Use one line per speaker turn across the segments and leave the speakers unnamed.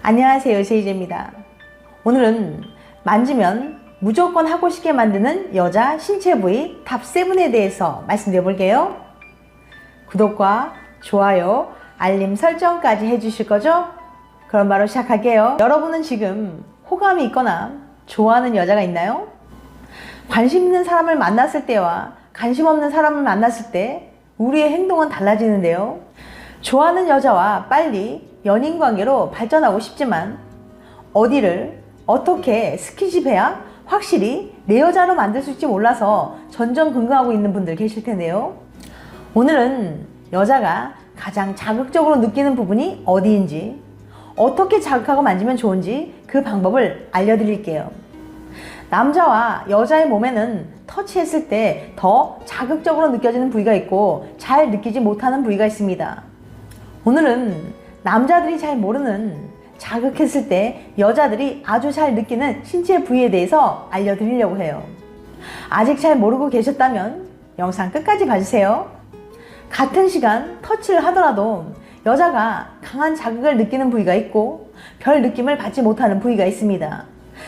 안녕하세요, 제이제입니다. 오늘은 만지면 무조건 하고 싶게 만드는 여자 신체 부위 탑7에 대해서 말씀드려 볼게요. 구독과 좋아요, 알림 설정까지 해주실 거죠? 그럼 바로 시작할게요. 여러분은 지금 호감이 있거나 좋아하는 여자가 있나요? 관심 있는 사람을 만났을 때와 관심 없는 사람을 만났을 때 우리의 행동은 달라지는데요. 좋아하는 여자와 빨리 연인 관계로 발전하고 싶지만 어디를 어떻게 스킨십해야 확실히 내 여자로 만들 수 있을지 몰라서 전전긍긍하고 있는 분들 계실 텐데요. 오늘은 여자가 가장 자극적으로 느끼는 부분이 어디인지, 어떻게 자극하고 만지면 좋은지 그 방법을 알려드릴게요. 남자와 여자의 몸에는 터치했을 때 더 자극적으로 느껴지는 부위가 있고 잘 느끼지 못하는 부위가 있습니다. 오늘은 남자들이 잘 모르는 자극했을 때 여자들이 아주 잘 느끼는 신체 부위에 대해서 알려드리려고 해요. 아직 잘 모르고 계셨다면 영상 끝까지 봐주세요. 같은 시간 터치를 하더라도 여자가 강한 자극을 느끼는 부위가 있고 별 느낌을 받지 못하는 부위가 있습니다.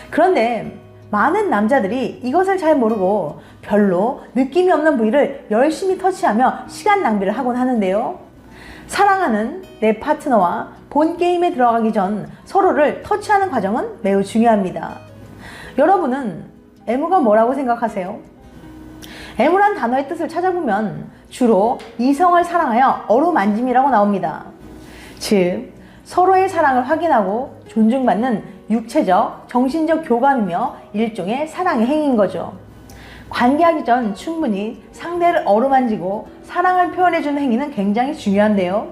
그런데 많은 남자들이 이것을 잘 모르고 별로 느낌이 없는 부위를 열심히 터치하며 시간 낭비를 하곤 하는데요. 사랑하는 내 파트너와 본 게임에 들어가기 전 서로를 터치하는 과정은 매우 중요합니다. 여러분은 애무가 뭐라고 생각하세요? 애무란 단어의 뜻을 찾아보면 주로 이성을 사랑하여 어루만짐이라고 나옵니다. 즉, 서로의 사랑을 확인하고 존중받는 육체적, 정신적 교감이며 일종의 사랑의 행위인 거죠. 관계하기 전 충분히 상대를 어루만지고 사랑을 표현해주는 행위는 굉장히 중요한데요.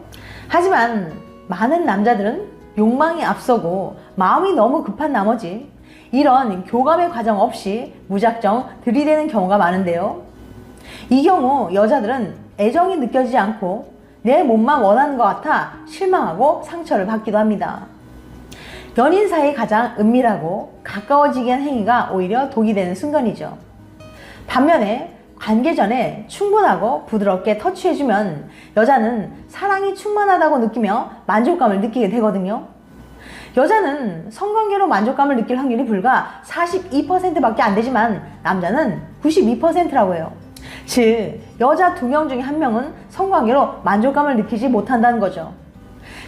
하지만 많은 남자들은 욕망이 앞서고 마음이 너무 급한 나머지 이런 교감의 과정 없이 무작정 들이대는 경우가 많은데요. 이 경우 여자들은 애정이 느껴지지 않고 내 몸만 원하는 것 같아 실망하고 상처를 받기도 합니다. 연인 사이 가장 은밀하고 가까워지게 한 행위가 오히려 독이 되는 순간이죠. 반면에 관계 전에 충분하고 부드럽게 터치해주면 여자는 사랑이 충만하다고 느끼며 만족감을 느끼게 되거든요. 여자는 성관계로 만족감을 느낄 확률이 불과 42%밖에 안 되지만 남자는 92%라고 해요. 즉, 여자 2명 중에 1명은 성관계로 만족감을 느끼지 못한다는 거죠.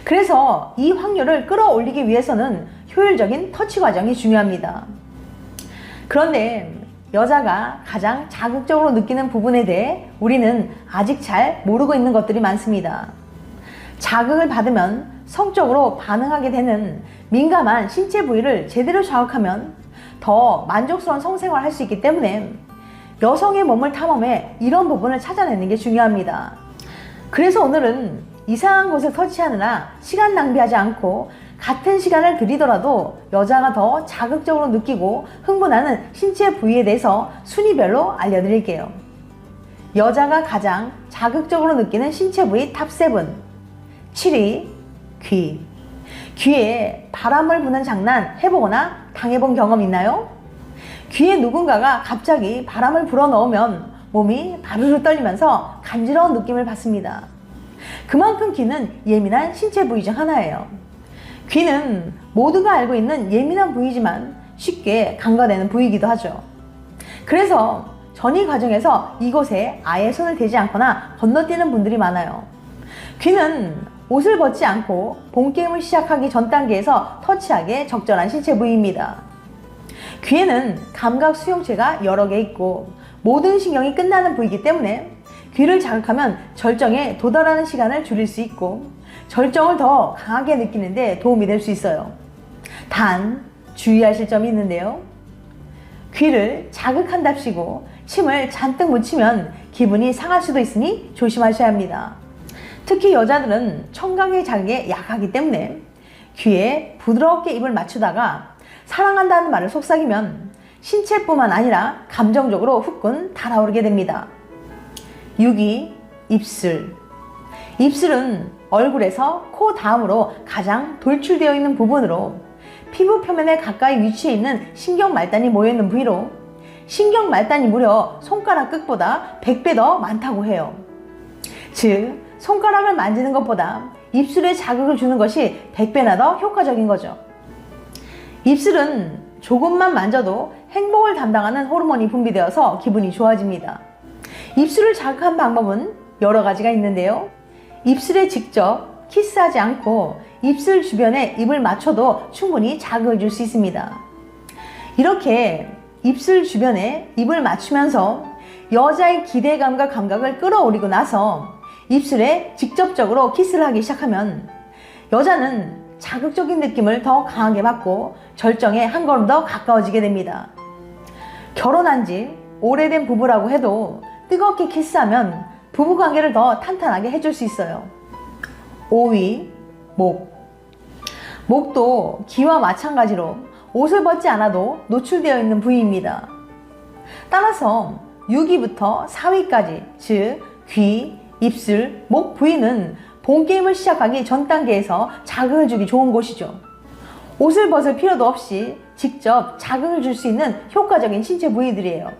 그래서 이 확률을 끌어올리기 위해서는 효율적인 터치 과정이 중요합니다. 그런데 여자가 가장 자극적으로 느끼는 부분에 대해 우리는 아직 잘 모르고 있는 것들이 많습니다. 자극을 받으면 성적으로 반응하게 되는 민감한 신체 부위를 제대로 자극하면 더 만족스러운 성생활을 할 수 있기 때문에 여성의 몸을 탐험해 이런 부분을 찾아내는 게 중요합니다. 그래서 오늘은 이상한 곳을 터치하느라 시간 낭비하지 않고 같은 시간을 들이더라도 여자가 더 자극적으로 느끼고 흥분하는 신체 부위에 대해서 순위별로 알려드릴게요. 여자가 가장 자극적으로 느끼는 신체 부위 탑7. 7위, 귀. 귀에 바람을 부는 장난 해보거나 당해본 경험 있나요? 귀에 누군가가 갑자기 바람을 불어넣으면 몸이 바르르 떨리면서 간지러운 느낌을 받습니다. 그만큼 귀는 예민한 신체 부위 중 하나예요. 귀는 모두가 알고 있는 예민한 부위지만 쉽게 간과되는 부위이기도 하죠. 그래서 전이 과정에서 이곳에 아예 손을 대지 않거나 건너뛰는 분들이 많아요. 귀는 옷을 벗지 않고 본게임을 시작하기 전 단계에서 터치하기에 적절한 신체 부위입니다. 귀에는 감각 수용체가 여러 개 있고 모든 신경이 끝나는 부위이기 때문에 귀를 자극하면 절정에 도달하는 시간을 줄일 수 있고 절정을 더 강하게 느끼는데 도움이 될 수 있어요. 단, 주의하실 점이 있는데요. 귀를 자극한답시고 침을 잔뜩 묻히면 기분이 상할 수도 있으니 조심하셔야 합니다. 특히 여자들은 청각의 자극에 약하기 때문에 귀에 부드럽게 입을 맞추다가 사랑한다는 말을 속삭이면 신체뿐만 아니라 감정적으로 후끈 달아오르게 됩니다. 6위, 입술. 입술은 얼굴에서 코 다음으로 가장 돌출되어 있는 부분으로 피부 표면에 가까이 위치해 있는 신경 말단이 모여있는 부위로 신경 말단이 무려 손가락 끝보다 100배 더 많다고 해요. 즉, 손가락을 만지는 것보다 입술에 자극을 주는 것이 100배나 더 효과적인 거죠. 입술은 조금만 만져도 행복을 담당하는 호르몬이 분비되어서 기분이 좋아집니다. 입술을 자극한 방법은 여러 가지가 있는데요. 입술에 직접 키스하지 않고 입술 주변에 입을 맞춰도 충분히 자극을 줄 수 있습니다. 이렇게 입술 주변에 입을 맞추면서 여자의 기대감과 감각을 끌어올리고 나서 입술에 직접적으로 키스를 하기 시작하면 여자는 자극적인 느낌을 더 강하게 받고 절정에 한 걸음 더 가까워지게 됩니다. 결혼한 지 오래된 부부라고 해도 뜨겁게 키스하면 부부관계를 더 탄탄하게 해줄 수 있어요. 5위, 목. 목도 귀와 마찬가지로 옷을 벗지 않아도 노출되어 있는 부위입니다. 따라서 6위부터 4위까지, 즉 귀, 입술, 목 부위는 본게임을 시작하기 전 단계에서 자극을 주기 좋은 곳이죠. 옷을 벗을 필요도 없이 직접 자극을 줄 수 있는 효과적인 신체 부위들이에요.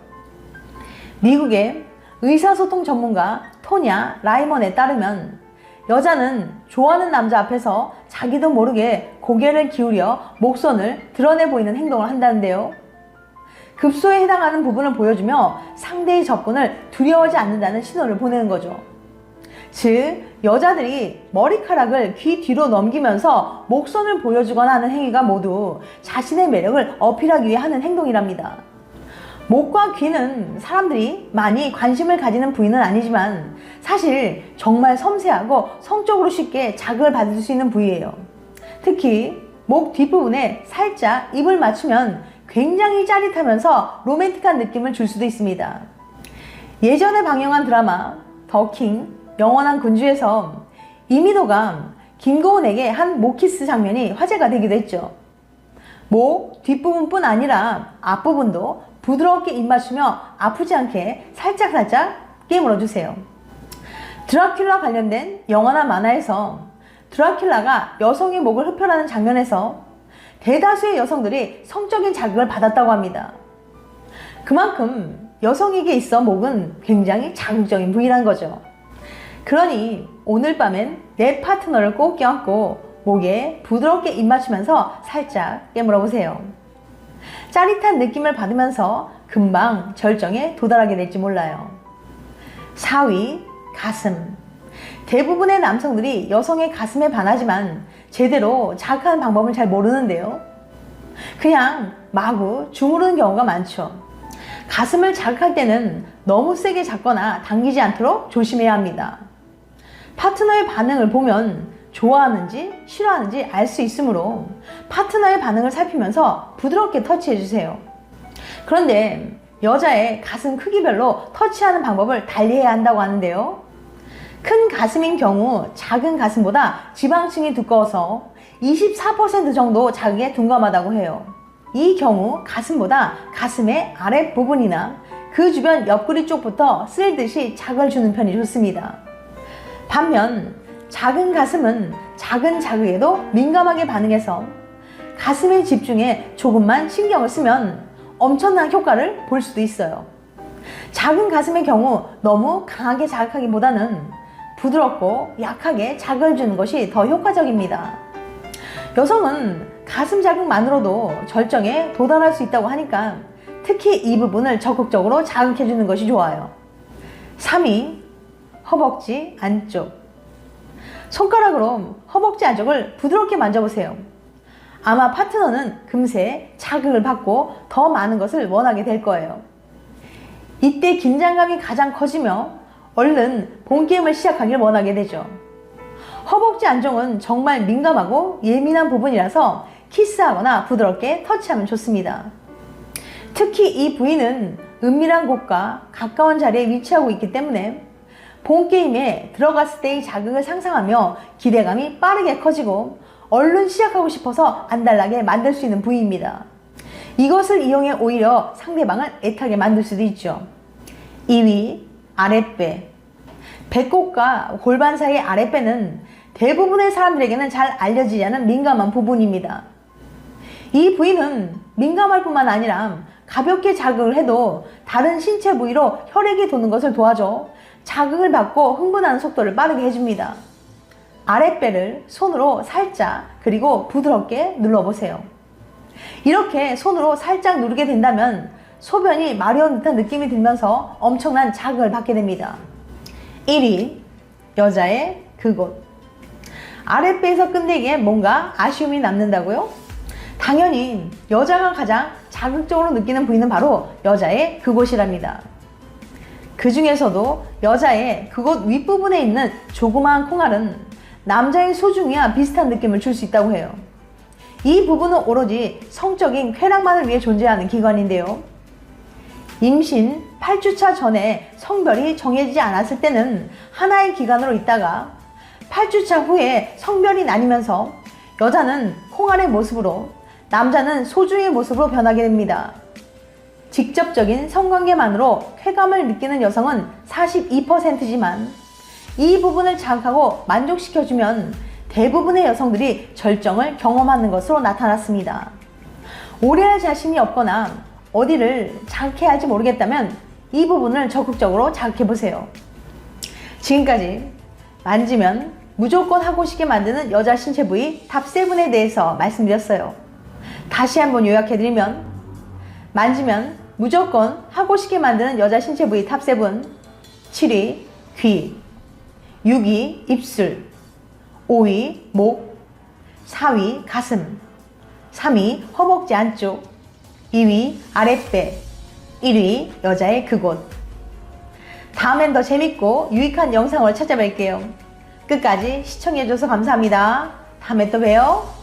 미국의 의사소통 전문가 토냐 라이먼에 따르면 여자는 좋아하는 남자 앞에서 자기도 모르게 고개를 기울여 목선을 드러내 보이는 행동을 한다는데요. 급소에 해당하는 부분을 보여주며 상대의 접근을 두려워하지 않는다는 신호를 보내는 거죠. 즉, 여자들이 머리카락을 귀 뒤로 넘기면서 목선을 보여주거나 하는 행위가 모두 자신의 매력을 어필하기 위해 하는 행동이랍니다. 목과 귀는 사람들이 많이 관심을 가지는 부위는 아니지만 사실 정말 섬세하고 성적으로 쉽게 자극을 받을 수 있는 부위예요. 특히 목 뒷부분에 살짝 입을 맞추면 굉장히 짜릿하면서 로맨틱한 느낌을 줄 수도 있습니다. 예전에 방영한 드라마 더킹 영원한 군주에서 이민호가 김고은에게 한 목키스 장면이 화제가 되기도 했죠. 목 뒷부분뿐 아니라 앞부분도 부드럽게 입맞추며 아프지 않게 살짝살짝 깨물어주세요. 드라큘라 관련된 영화나 만화에서 드라큘라가 여성의 목을 흡혈하는 장면에서 대다수의 여성들이 성적인 자극을 받았다고 합니다. 그만큼 여성에게 있어 목은 굉장히 자극적인 부위란 거죠. 그러니 오늘 밤엔 내 파트너를 꼭 껴안고 목에 부드럽게 입맞추면서 살짝 깨물어 보세요. 짜릿한 느낌을 받으면서 금방 절정에 도달하게 될지 몰라요. 4위, 가슴. 대부분의 남성들이 여성의 가슴에 반하지만 제대로 자극하는 방법을 잘 모르는데요. 그냥 마구 주무르는 경우가 많죠. 가슴을 자극할 때는 너무 세게 잡거나 당기지 않도록 조심해야 합니다. 파트너의 반응을 보면 좋아하는지 싫어하는지 알 수 있으므로 파트너의 반응을 살피면서 부드럽게 터치해주세요. 그런데 여자의 가슴 크기별로 터치하는 방법을 달리해야 한다고 하는데요. 큰 가슴인 경우 작은 가슴보다 지방층이 두꺼워서 24% 정도 자극에 둔감하다고 해요. 이 경우 가슴보다 가슴의 아랫부분이나 그 주변 옆구리 쪽부터 쓸듯이 자극을 주는 편이 좋습니다. 반면 작은 가슴은 작은 자극에도 민감하게 반응해서 가슴에 집중해 조금만 신경을 쓰면 엄청난 효과를 볼 수도 있어요. 작은 가슴의 경우 너무 강하게 자극하기보다는 부드럽고 약하게 자극을 주는 것이 더 효과적입니다. 여성은 가슴 자극만으로도 절정에 도달할 수 있다고 하니까 특히 이 부분을 적극적으로 자극해 주는 것이 좋아요. 3위, 허벅지 안쪽. 손가락으로 허벅지 안쪽을 부드럽게 만져보세요. 아마 파트너는 금세 자극을 받고 더 많은 것을 원하게 될 거예요. 이때 긴장감이 가장 커지며 얼른 본게임을 시작하길 원하게 되죠. 허벅지 안쪽은 정말 민감하고 예민한 부분이라서 키스하거나 부드럽게 터치하면 좋습니다. 특히 이 부위는 은밀한 곳과 가까운 자리에 위치하고 있기 때문에 본게임에 들어갔을 때의 자극을 상상하며 기대감이 빠르게 커지고 얼른 시작하고 싶어서 안달나게 만들 수 있는 부위입니다. 이것을 이용해 오히려 상대방을 애타게 만들 수도 있죠. 2위, 아랫배. 배꼽과 골반 사이의 아랫배는 대부분의 사람들에게는 잘 알려지지 않은 민감한 부분입니다. 이 부위는 민감할 뿐만 아니라 가볍게 자극을 해도 다른 신체 부위로 혈액이 도는 것을 도와줘 자극을 받고 흥분하는 속도를 빠르게 해줍니다. 아랫배를 손으로 살짝 그리고 부드럽게 눌러보세요. 이렇게 손으로 살짝 누르게 된다면 소변이 마려운 듯한 느낌이 들면서 엄청난 자극을 받게 됩니다. 1위, 여자의 그곳. 아랫배에서 끝내기에 뭔가 아쉬움이 남는다고요? 당연히 여자가 가장 자극적으로 느끼는 부위는 바로 여자의 그곳이랍니다. 그 중에서도 여자의 그곳 윗부분에 있는 조그마한 콩알은 남자의 소중이와 비슷한 느낌을 줄 수 있다고 해요. 이 부분은 오로지 성적인 쾌락만을 위해 존재하는 기관인데요. 임신 8주차 전에 성별이 정해지지 않았을 때는 하나의 기관으로 있다가 8주차 후에 성별이 나뉘면서 여자는 콩알의 모습으로 남자는 소중의 모습으로 변하게 됩니다. 직접적인 성관계만으로 쾌감을 느끼는 여성은 42%지만 이 부분을 자극하고 만족시켜주면 대부분의 여성들이 절정을 경험하는 것으로 나타났습니다. 오래 할 자신이 없거나 어디를 자극해야 할지 모르겠다면 이 부분을 적극적으로 자극해보세요. 지금까지 만지면 무조건 하고 싶게 만드는 여자 신체 부위 탑7에 대해서 말씀드렸어요. 다시 한번 요약해드리면 만지면 무조건 하고 싶게 만드는 여자 신체 부위 탑7 7위 귀, 6위 입술, 5위 목, 4위 가슴, 3위 허벅지 안쪽, 2위 아랫배, 1위 여자의 그곳. 다음엔 더 재밌고 유익한 영상으로 찾아뵐게요. 끝까지 시청해줘서 감사합니다. 다음에 또 봬요.